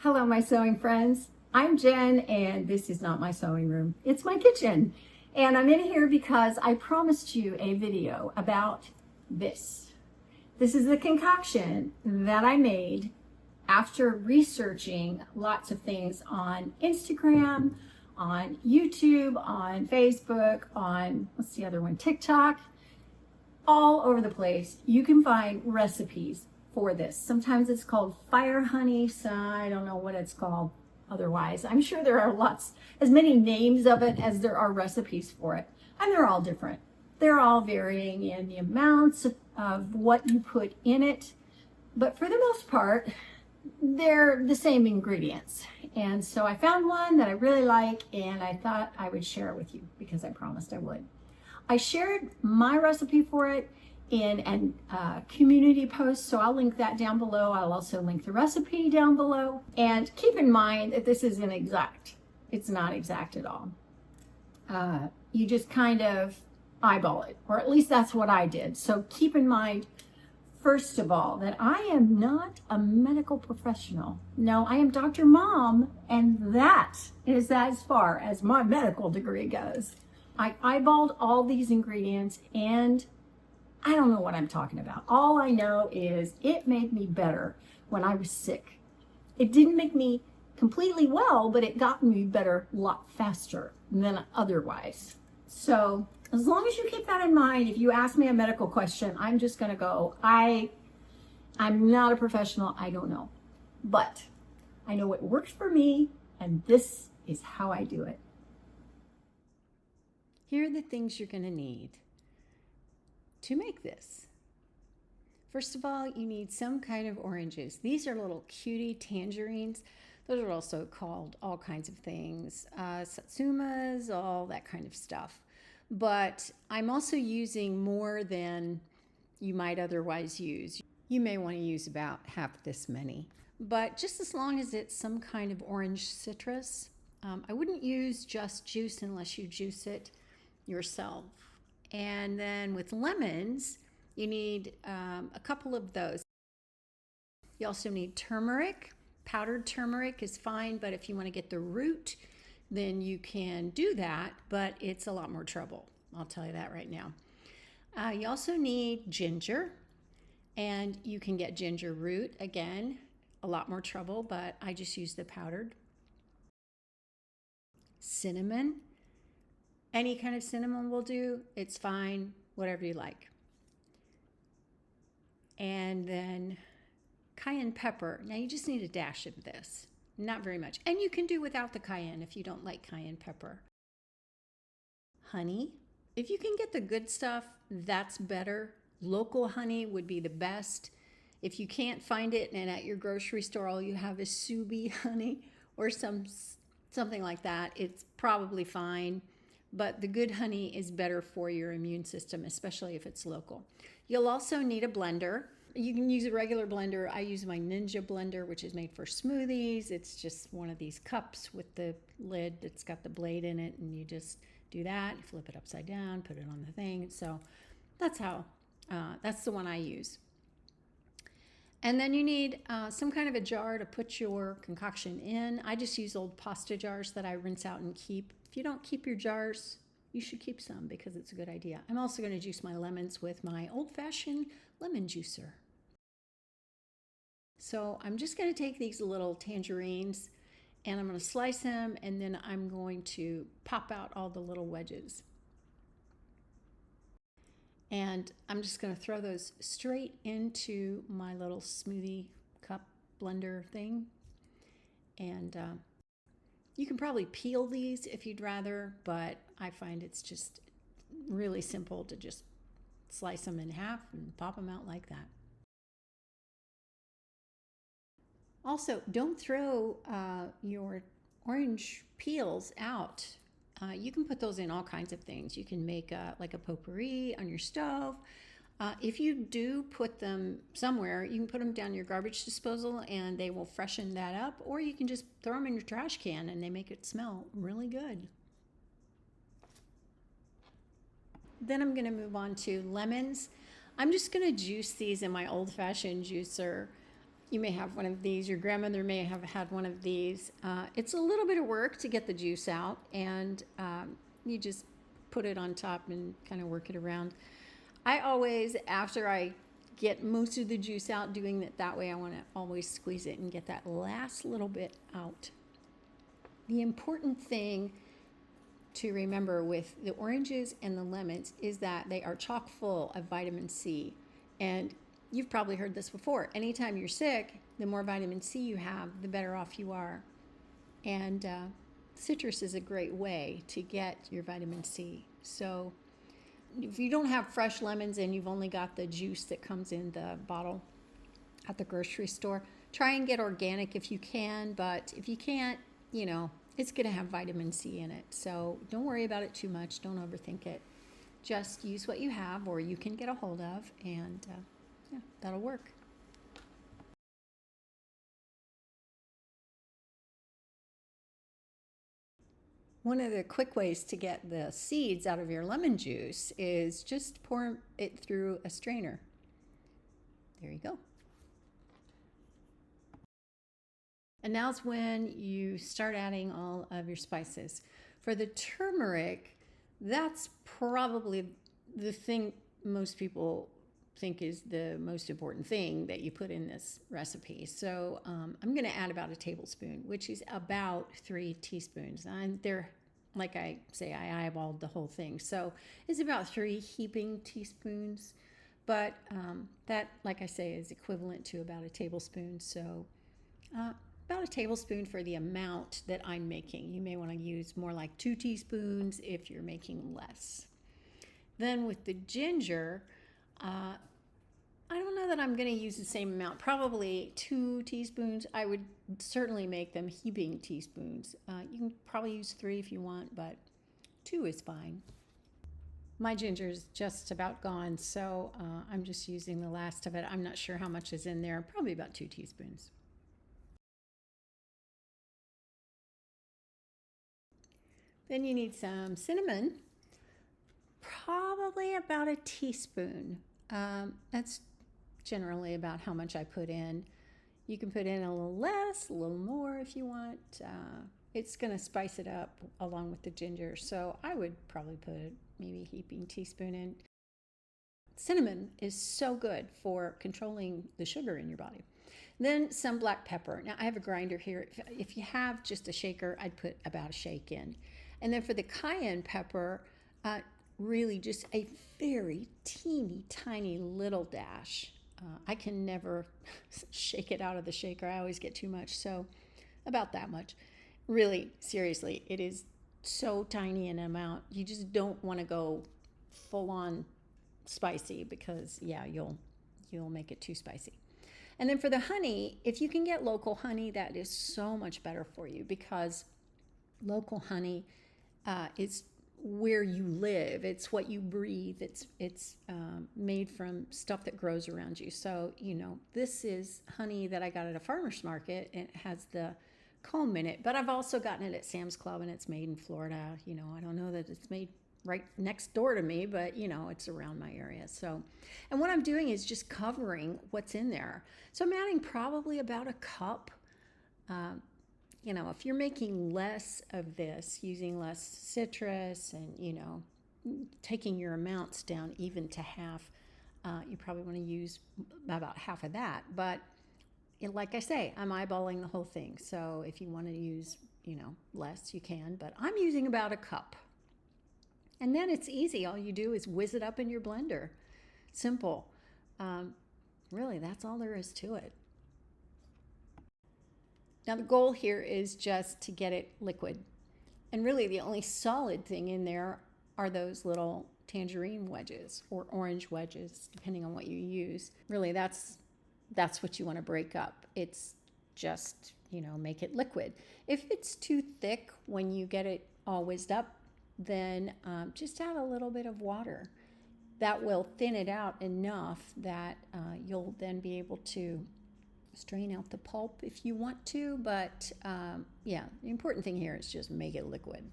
Hello, my sewing friends. I'm Jen, and this is not my sewing room. It's my kitchen. And I'm in here because I promised you a video about this. This is the concoction that I made after researching lots of things on Instagram, on YouTube, on Facebook, on, what's the other one, TikTok, all over the place. You can find recipes for this. Sometimes it's called fire honey, so I don't know what it's called otherwise. I'm sure there are lots, as many names of it as there are recipes for it, and they're all different. They're all varying in the amounts of what you put in it, but for the most part, they're the same ingredients. And so I found one that I really like, and I thought I would share it with you because I promised I would. I shared my recipe for it in a community post, so I'll link that down below. I'll also link the recipe down below. And keep in mind that this isn't exact. It's not exact at all. You just kind of eyeball it, or at least that's what I did. So keep in mind, first of all, that I am not a medical professional. No, I am Dr. Mom, and that is as far as my medical degree goes. I eyeballed all these ingredients, and I don't know what I'm talking about. All I know is it made me better when I was sick. It didn't make me completely well, but it got me better a lot faster than otherwise. So as long as you keep that in mind, if you ask me a medical question, I'm just going to go, I'm not a professional. I don't know. But I know what works for me, and this is how I do it. Here are the things you're going to need to make this. First of all, you need some kind of oranges. These are little cutie tangerines. Those are also called all kinds of things, satsumas, all that kind of stuff. But I'm also using more than you might otherwise use. You may want to use about half this many, but just as long as it's some kind of orange citrus. I wouldn't use just juice unless you juice it yourself. And then with lemons, you need a couple of those. You also need turmeric. Powdered turmeric is fine, but if you want to get the root, then you can do that, but it's a lot more trouble. I'll tell you that right now. You also need ginger, and you can get ginger root. Again, a lot more trouble, but I just use the powdered. Cinnamon. Any kind of cinnamon will do. It's fine, whatever you like. And then cayenne pepper. Now you just need a dash of this, not very much. And you can do without the cayenne if you don't like cayenne pepper. Honey. If you can get the good stuff, that's better. Local honey would be the best. If you can't find it and at your grocery store all you have is Subi honey or something like that, it's probably fine. But the good honey is better for your immune system, especially if it's local. You'll also need a blender. You can use a regular blender. I use my Ninja blender, which is made for smoothies. It's just one of these cups with the lid that's got the blade in it, and you just do that. You flip it upside down, put it on the thing. So that's the one I use. And then you need some kind of a jar to put your concoction in. I just use old pasta jars that I rinse out and keep. If you don't keep your jars, you should keep some because it's a good idea. I'm also going to juice my lemons with my old-fashioned lemon juicer. So I'm just going to take these little tangerines and I'm going to slice them, and then I'm going to pop out all the little wedges. And I'm just going to throw those straight into my little smoothie cup blender thing. And you can probably peel these if you'd rather, but I find it's just really simple to just slice them in half and pop them out like that. Also, don't throw your orange peels out. You can put those in all kinds of things. You can make like a potpourri on your stove. If you do put them somewhere, you can put them down your garbage disposal and they will freshen that up, or you can just throw them in your trash can and they make it smell really good. Then I'm going to move on to lemons. I'm just going to juice these in my old-fashioned juicer. You may have one of these. Your grandmother may have had one of these. It's a little bit of work to get the juice out, and you just put it on top and kind of work it around. I always, after I get most of the juice out, doing it that way, I want to always squeeze it and get that last little bit out. The important thing to remember with the oranges and the lemons is that they are chock full of vitamin C. And you've probably heard this before. Anytime you're sick, the more vitamin C you have, the better off you are. And citrus is a great way to get your vitamin C. So if you don't have fresh lemons and you've only got the juice that comes in the bottle at the grocery store, try and get organic if you can. But if you can't, it's going to have vitamin C in it. So don't worry about it too much. Don't overthink it. Just use what you have or you can get a hold of, and yeah, that'll work. One of the quick ways to get the seeds out of your lemon juice is just pour it through a strainer. There you go. And now's when you start adding all of your spices. For the turmeric, that's probably the thing most people think is the most important thing that you put in this recipe. So I'm going to add about a tablespoon, which is about 3 teaspoons. And they're, like I say, I eyeballed the whole thing. So it's about 3 heaping teaspoons. But that, like I say, is equivalent to about a tablespoon. So about a tablespoon for the amount that I'm making. You may want to use more like 2 teaspoons if you're making less. Then with the ginger, I don't know that I'm going to use the same amount, probably 2 teaspoons. I would certainly make them heaping teaspoons. You can probably use 3 if you want, but 2 is fine. My ginger is just about gone, so I'm just using the last of it. I'm not sure how much is in there, probably about 2 teaspoons. Then you need some cinnamon, probably about a teaspoon. That's generally about how much I put in. You can put in a little less, a little more if you want. It's going to spice it up along with the ginger, so I would probably put maybe a heaping teaspoon in. Cinnamon is so good for controlling the sugar in your body. Then some black pepper. Now I have a grinder here. If you have just a shaker, I'd put about a shake in. And then for the cayenne pepper, really just a very teeny tiny little dash. I can never shake it out of the shaker. I always get too much, so about that much. Really, seriously, it is so tiny an amount. You just don't want to go full on spicy because, yeah, you'll make it too spicy. And then for the honey, if you can get local honey, that is so much better for you, because local honey is where you live. It's what you breathe. It's made from stuff that grows around you. So, this is honey that I got at a farmer's market, and it has the comb in it, but I've also gotten it at Sam's Club, and it's made in Florida. I don't know that it's made right next door to me, but it's around my area. So, and what I'm doing is just covering what's in there. So I'm adding probably about a cup. If you're making less of this, using less citrus and, taking your amounts down even to half, you probably want to use about half of that. But like I say, I'm eyeballing the whole thing. So if you want to use, less, you can, but I'm using about a cup. And then it's easy. All you do is whiz it up in your blender. Simple. Really, that's all there is to it. Now the goal here is just to get it liquid. And really the only solid thing in there are those little tangerine wedges or orange wedges, depending on what you use. Really, that's what you want to break up. It's just, make it liquid. If it's too thick when you get it all whizzed up, then just add a little bit of water. That will thin it out enough that you'll then be able to strain out the pulp if you want to, but yeah, the important thing here is just make it liquid.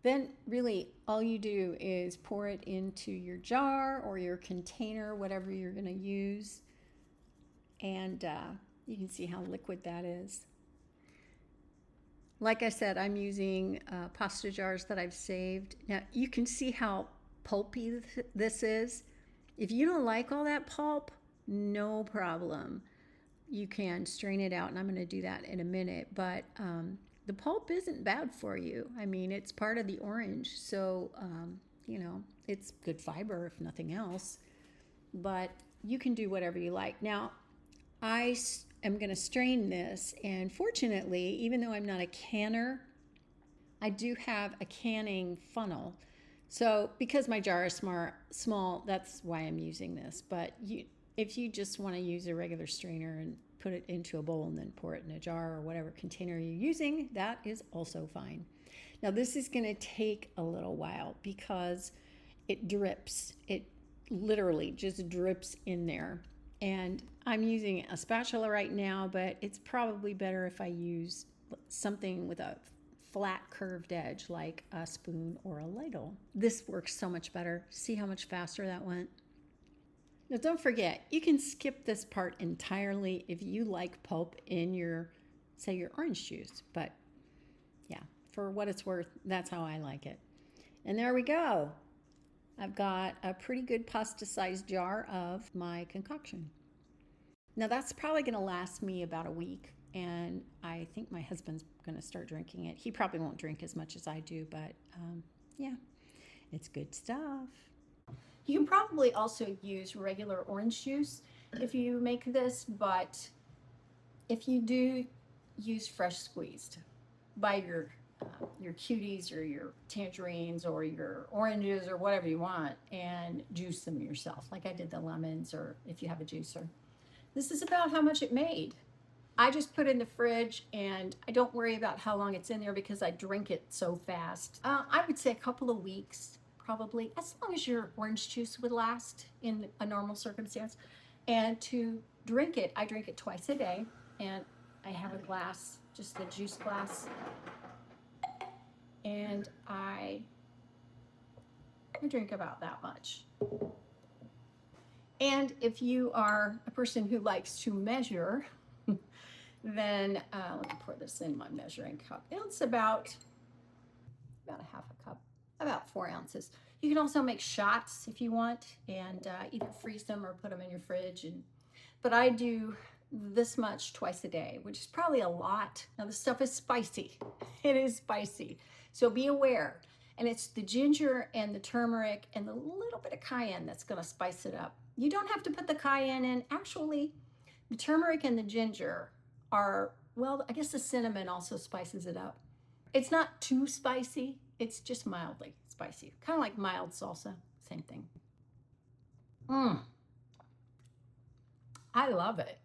Then really all you do is pour it into your jar or your container, whatever you're going to use. and you can see how liquid that is. Like I said, I'm using pasta jars that I've saved. Now you can see how pulpy this is. If you don't like all that pulp, no problem. You can strain it out, and I'm going to do that in a minute. But the pulp isn't bad for you. I mean, it's part of the orange, so you know, it's good fiber if nothing else. But you can do whatever you like. Now, I am going to strain this, and fortunately, even though I'm not a canner, I do have a canning funnel. So because my jar is small, that's why I'm using this. But if you just want to use a regular strainer and put it into a bowl and then pour it in a jar or whatever container you're using, that is also fine. Now this is going to take a little while because it drips. It literally just drips in there. And I'm using a spatula right now, but it's probably better if I use something with a flat curved edge like a spoon or a ladle. This works so much better. See how much faster that went? Now don't forget, you can skip this part entirely if you like pulp in your, say, your orange juice. But yeah, for what it's worth, that's how I like it. And there we go. I've got a pretty good pasta-sized jar of my concoction. Now that's probably going to last me about a week, and I think my husband's going to start drinking it. He probably won't drink as much as I do, but yeah, it's good stuff. You can probably also use regular orange juice if you make this, but if you do, use fresh squeezed by your cuties or your tangerines or your oranges or whatever you want, and juice them yourself like I did the lemons, or if you have a juicer. This is about how much it made. I just put it in the fridge, and I don't worry about how long it's in there because I drink it so fast. I would say a couple of weeks, probably, as long as your orange juice would last in a normal circumstance. And to drink it, I drink it twice a day, and I have a glass, just a juice glass, and I drink about that much. And if you are a person who likes to measure, then let me pour this in my measuring cup. It's about a half a cup, about 4 ounces. You can also make shots if you want, and either freeze them or put them in your fridge. But I do this much twice a day, which is probably a lot. Now this stuff is spicy. It is spicy, so be aware. And it's the ginger and the turmeric and the little bit of cayenne that's going to spice it up. You don't have to put the cayenne in. Actually, the turmeric and the ginger are, well, I guess the cinnamon also spices it up. It's not too spicy. It's just mildly spicy. Kind of like mild salsa. Same thing. I love it.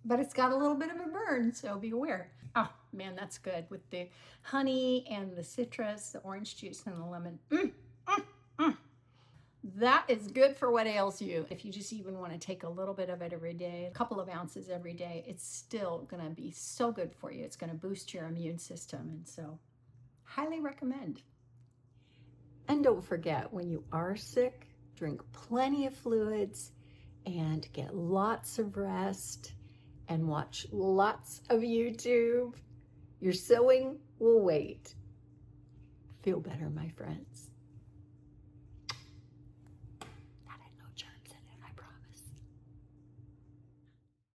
But it's got a little bit of a burn, so be aware. Oh, man, that's good with the honey and the citrus, the orange juice, and the lemon. That is good for what ails you. If you just even want to take a little bit of it every day, a couple of ounces every day, it's still going to be so good for you. It's going to boost your immune system, and so highly recommend. And don't forget, when you are sick, drink plenty of fluids and get lots of rest and watch lots of YouTube. Your sewing will wait. Feel better, my friends.